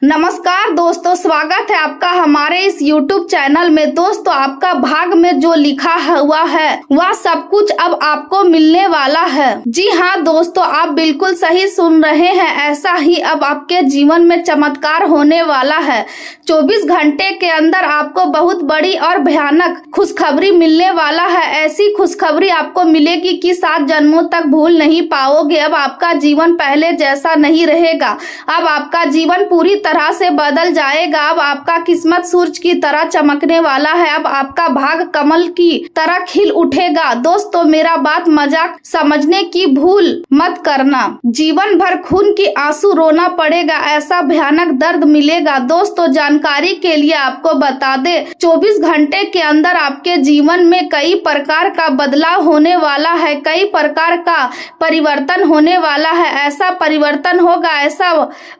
नमस्कार दोस्तों, स्वागत है आपका हमारे इस YouTube चैनल में। दोस्तों, आपका भाग में जो लिखा हुआ है वह सब कुछ अब आपको मिलने वाला है। जी हाँ दोस्तों, आप बिल्कुल सही सुन रहे हैं। ऐसा ही अब आपके जीवन में चमत्कार होने वाला है। 24 घंटे के अंदर आपको बहुत बड़ी और भयानक खुशखबरी मिलने वाला है। ऐसी खुशखबरी आपको मिलेगी कि 7 जन्मों तक भूल नहीं पाओगे। अब आपका जीवन पहले जैसा नहीं रहेगा। अब आपका जीवन पूरी तरह से बदल जाएगा। अब आपका किस्मत सूरज की तरह चमकने वाला है। अब आपका भाग कमल की तरह खिल उठेगा। दोस्तों, मेरा बात मजाक समझने की भूल मत करना। जीवन भर खून की आंसू रोना पड़ेगा, ऐसा भयानक दर्द मिलेगा। दोस्तों, जानकारी के लिए आपको बता दे, 24 घंटे के अंदर आपके जीवन में कई प्रकार का बदलाव होने वाला है। कई प्रकार का परिवर्तन होने वाला है। ऐसा परिवर्तन होगा, ऐसा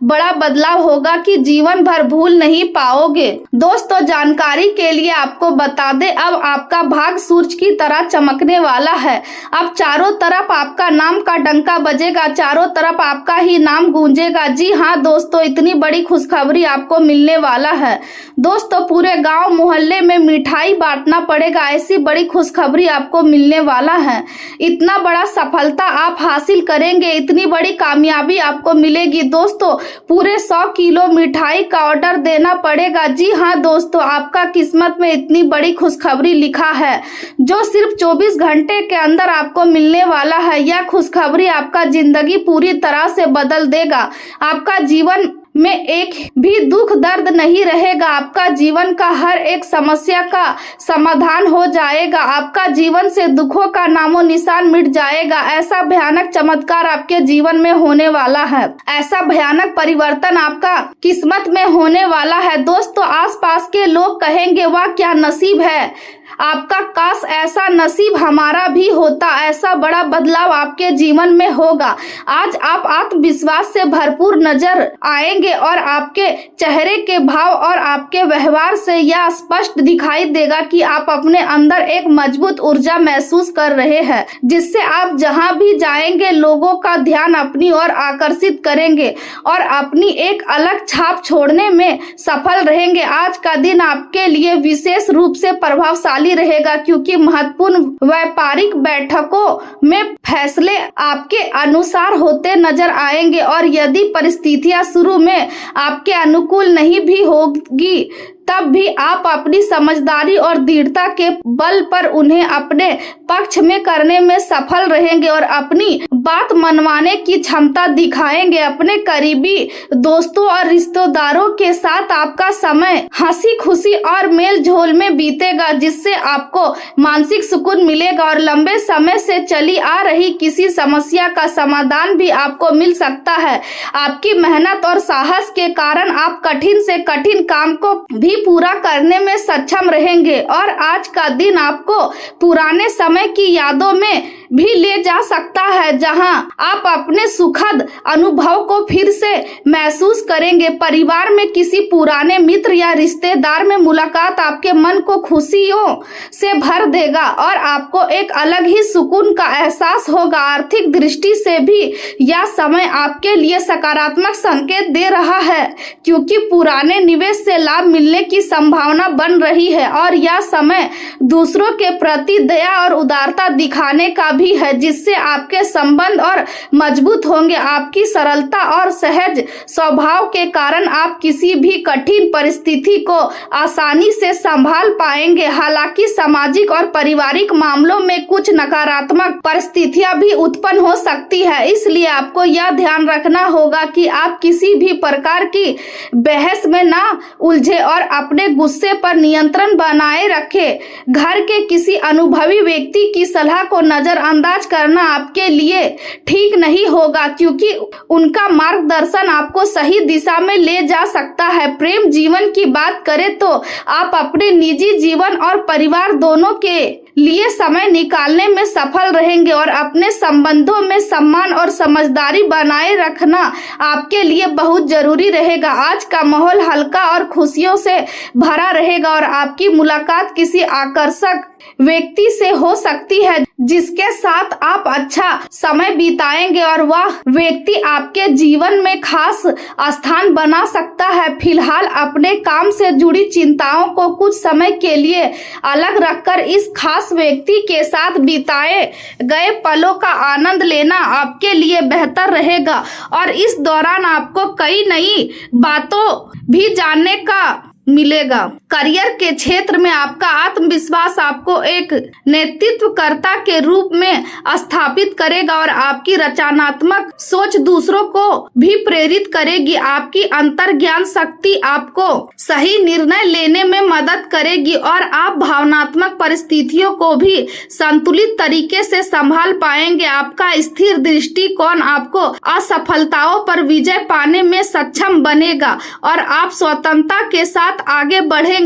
बड़ा बदलाव होगा कि जीवन भर भूल नहीं पाओगे। दोस्तों, जानकारी के लिए आपको बता दे, अब आपका भाग सूरज की तरह चमकने वाला है। अब चारों तरफ आपका नाम का डंका बजेगा, चारों तरफ आपका ही नाम गूंजेगा। जी हाँ दोस्तों, इतनी बड़ी खुशखबरी आपको मिलने वाला है। दोस्तों, पूरे गांव मोहल्ले में मिठाई बांटना पड़ेगा, ऐसी बड़ी खुशखबरी आपको मिलने वाला है। इतना बड़ा सफलता आप हासिल करेंगे, इतनी बड़ी कामयाबी आपको मिलेगी। दोस्तों, पूरे 100 किलो मिठाई का ऑर्डर देना पड़ेगा। जी हाँ दोस्तों, आपका किस्मत में इतनी बड़ी खुशखबरी लिखा है जो सिर्फ 24 घंटे के अंदर आपको मिलने वाला है। यह खुशखबरी आपका जिंदगी पूरी तरह से बदल देगा। आपका जीवन में एक भी दुख दर्द नहीं रहेगा। आपका जीवन का हर एक समस्या का समाधान हो जाएगा। आपका जीवन से दुखों का नामो निशान मिट जाएगा। ऐसा भयानक चमत्कार आपके जीवन में होने वाला है। ऐसा भयानक परिवर्तन आपका किस्मत में होने वाला है। दोस्तों, आसपास के लोग कहेंगे, वाह क्या नसीब है आपका, काश ऐसा नसीब हमारा भी होता। ऐसा बड़ा बदलाव आपके जीवन में होगा। आज आप आत्मविश्वास से भरपूर नजर आएंगे और आपके चेहरे के भाव और आपके व्यवहार से यह स्पष्ट दिखाई देगा कि आप अपने अंदर एक मजबूत ऊर्जा महसूस कर रहे हैं, जिससे आप जहां भी जाएंगे लोगों का ध्यान अपनी ओर आकर्षित करेंगे और अपनी एक अलग छाप छोड़ने में सफल रहेंगे। आज का दिन आपके लिए विशेष रूप से प्रभावशाली रहेगा, क्योंकि महत्वपूर्ण व्यापारिक बैठकों में फैसले आपके अनुसार होते नजर आएंगे और यदि परिस्थितियां शुरू में आपके अनुकूल नहीं भी होगी, तब भी आप अपनी समझदारी और दृढ़ता के बल पर उन्हें अपने पक्ष में करने में सफल रहेंगे और अपनी बात मनवाने की क्षमता दिखाएंगे। अपने करीबी दोस्तों और रिश्तेदारों के साथ आपका समय हंसी खुशी और मेल झोल में बीतेगा, जिससे आपको मानसिक सुकून मिलेगा और लंबे समय से चली आ रही किसी समस्या का समाधान भी आपको मिल सकता है। आपकी मेहनत और साहस के कारण आप कठिन से कठिन काम को भी पूरा करने में सक्षम रहेंगे और आज का दिन आपको पुराने समय की यादों में भी ले जा सकता है, जहां आप अपने सुखद अनुभव को फिर से महसूस करेंगे। परिवार में किसी पुराने मित्र या रिश्तेदार में मुलाकात आपके मन को खुशियों से भर देगा और आपको एक अलग ही सुकून का एहसास होगा। आर्थिक दृष्टि से भी यह समय आपके लिए सकारात्मक संकेत दे रहा है, क्योंकि पुराने निवेश से लाभ मिलने की संभावना बन रही है और यह समय दूसरों के प्रति दया और उदारता दिखाने का भी है, जिससे आपके संबंध और मजबूत होंगे। आपकी सरलता और सहज स्वभाव के कारण आप किसी भी कठिन परिस्थिति को आसानी से संभाल पाएंगे। हालांकि सामाजिक और पारिवारिक मामलों में कुछ नकारात्मक परिस्थितियां भी उत्पन्न हो सकती है, इसलिए आपको यह ध्यान रखना होगा कि आप किसी भी प्रकार की बहस में ना उलझे और अपने गुस्से पर नियंत्रण बनाए रखें। घर के किसी अनुभवी व्यक्ति की सलाह को नजरअंदाज करना आपके लिए ठीक नहीं होगा, क्योंकि उनका मार्गदर्शन आपको सही दिशा में ले जा सकता है। प्रेम जीवन की बात करें तो आप अपने निजी जीवन और परिवार दोनों के लिए समय निकालने में सफल रहेंगे और अपने संबंधों में सम्मान और समझदारी बनाए रखना आपके लिए बहुत जरूरी रहेगा। आज का माहौल हल्का और खुशियों से भरा रहेगा और आपकी मुलाकात किसी आकर्षक व्यक्ति से हो सकती है जिसके साथ आप अच्छा समय बिताएंगे और वह व्यक्ति आपके जीवन में खास स्थान बना सकता है। फिलहाल अपने काम से जुड़ी चिंताओं को कुछ समय के लिए अलग रखकर इस खास व्यक्ति के साथ बिताए गए पलों का आनंद लेना आपके लिए बेहतर रहेगा और इस दौरान आपको कई नई बातों भी जानने का मिलेगा। करियर के क्षेत्र में आपका आत्मविश्वास आपको एक नेतृत्वकर्ता के रूप में स्थापित करेगा और आपकी रचनात्मक सोच दूसरों को भी प्रेरित करेगी। आपकी अंतर्ज्ञान शक्ति आपको सही निर्णय लेने में मदद करेगी और आप भावनात्मक परिस्थितियों को भी संतुलित तरीके से संभाल पाएंगे। आपका स्थिर दृष्टिकोण आपको असफलताओं पर विजय पाने में सक्षम बनेगा और आप स्वतंत्रता के साथ आगे बढ़ेंगे।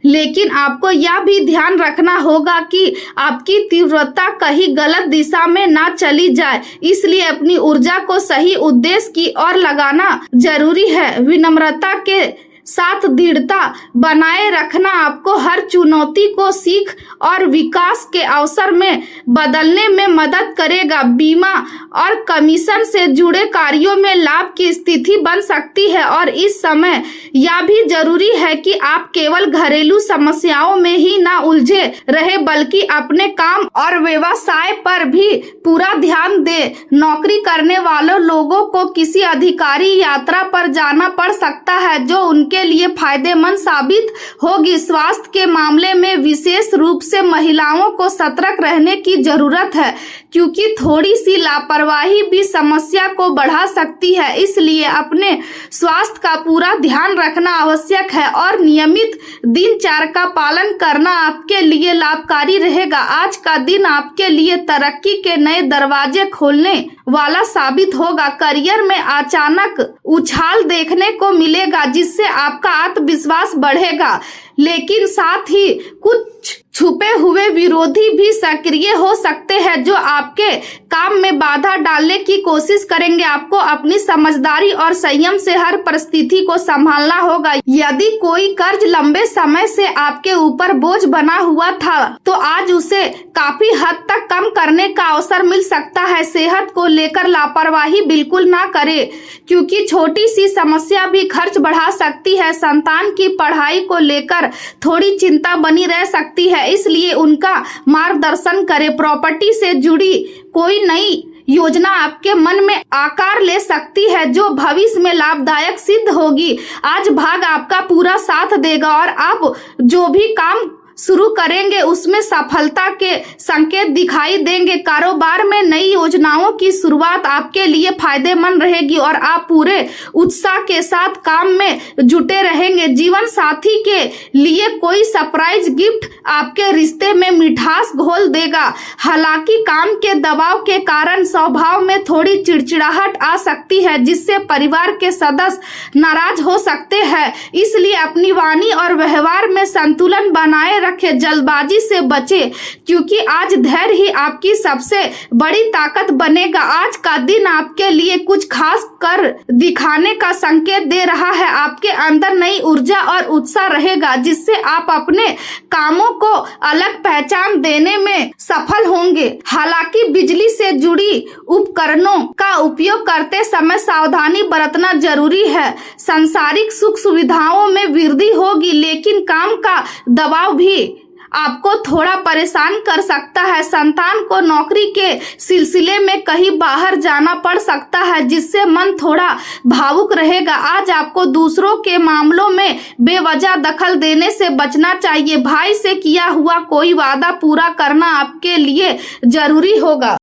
लेकिन आपको यह भी ध्यान रखना होगा कि आपकी तीव्रता कहीं गलत दिशा में ना चली जाए, इसलिए अपनी ऊर्जा को सही उद्देश्य की ओर लगाना जरूरी है। विनम्रता के साथ दृढ़ता बनाए रखना आपको हर चुनौती को सीख और विकास के अवसर में बदलने में मदद करेगा। बीमा और कमीशन से जुड़े कार्यों में लाभ की स्थिति बन सकती है और इस समय यह भी जरूरी है कि आप केवल घरेलू समस्याओं में ही ना उलझे रहे बल्कि अपने काम और व्यवसाय पर भी पूरा ध्यान दे। नौकरी करने वालों लोगों को किसी अधिकारी यात्रा पर जाना पड़ सकता है जो उनके के लिए फायदेमंद साबित होगी। स्वास्थ्य के मामले में विशेष रूप से महिलाओं को सतर्क रहने की जरूरत है क्योंकि थोड़ी सी लापरवाही भी समस्या को बढ़ा सकती है। इसलिए अपने स्वास्थ्य का पूरा ध्यान रखना आवश्यक है और नियमित दिनचर्या का पालन करना आपके लिए लाभकारी रहेगा। आज का दिन आपके लिए तरक्की के नए दरवाजे खोलने वाला साबित होगा। करियर में अचानक उछाल देखने को मिलेगा जिससे आपका आत्मविश्वास बढ़ेगा, लेकिन साथ ही कुछ छुपे हुए विरोधी भी सक्रिय हो सकते हैं जो आपके काम में बाधा डालने की कोशिश करेंगे। आपको अपनी समझदारी और संयम से हर परिस्थिति को संभालना होगा। यदि कोई कर्ज लंबे समय से आपके ऊपर बोझ बना हुआ था तो आज उसे काफी हद तक कम करने का अवसर मिल सकता है। सेहत को लेकर लापरवाही बिल्कुल ना करें क्योंकि छोटी सी समस्या भी खर्च बढ़ा सकती है। संतान की पढ़ाई को लेकर थोड़ी चिंता बनी रह सकती है, इसलिए उनका मार्गदर्शन करें। प्रॉपर्टी से जुड़ी कोई नई योजना आपके मन में आकार ले सकती है जो भविष्य में लाभदायक सिद्ध होगी। आज भाग आपका पूरा साथ देगा और आप जो भी काम शुरू करेंगे उसमें सफलता के संकेत दिखाई देंगे। कारोबार में नई योजनाओं की शुरुआत आपके लिए फायदेमंद रहेगी और आप पूरे उत्साह के साथ काम में जुटे रहेंगे। जीवन साथी के लिए कोई सरप्राइज गिफ्ट आपके रिश्ते में मिठास घोल देगा। हालांकि काम के दबाव के कारण स्वभाव में थोड़ी चिड़चिड़ाहट आ सकती है जिससे परिवार के सदस्य नाराज हो सकते हैं, इसलिए अपनी वाणी और व्यवहार में संतुलन बनाए रखें। जल्दबाजी से बचें क्योंकि आज धैर्य ही आपकी सबसे बड़ी ताकत बनेगा। आज का दिन आपके लिए कुछ खास कर दिखाने का संकेत दे रहा है। आपके अंदर नई ऊर्जा और उत्साह रहेगा जिससे आप अपने कामों को अलग पहचान देने में सफल होंगे। हालांकि बिजली से जुड़ी उपकरणों का उपयोग करते समय सावधानी बरतना जरूरी है। सांसारिक सुख सुविधाओं में वृद्धि होगी लेकिन काम का दबाव भी आपको थोड़ा परेशान कर सकता है। संतान को नौकरी के सिलसिले में कहीं बाहर जाना पड़ सकता है जिससे मन थोड़ा भावुक रहेगा। आज आपको दूसरों के मामलों में बेवजह दखल देने से बचना चाहिए। भाई से किया हुआ कोई वादा पूरा करना आपके लिए जरूरी होगा।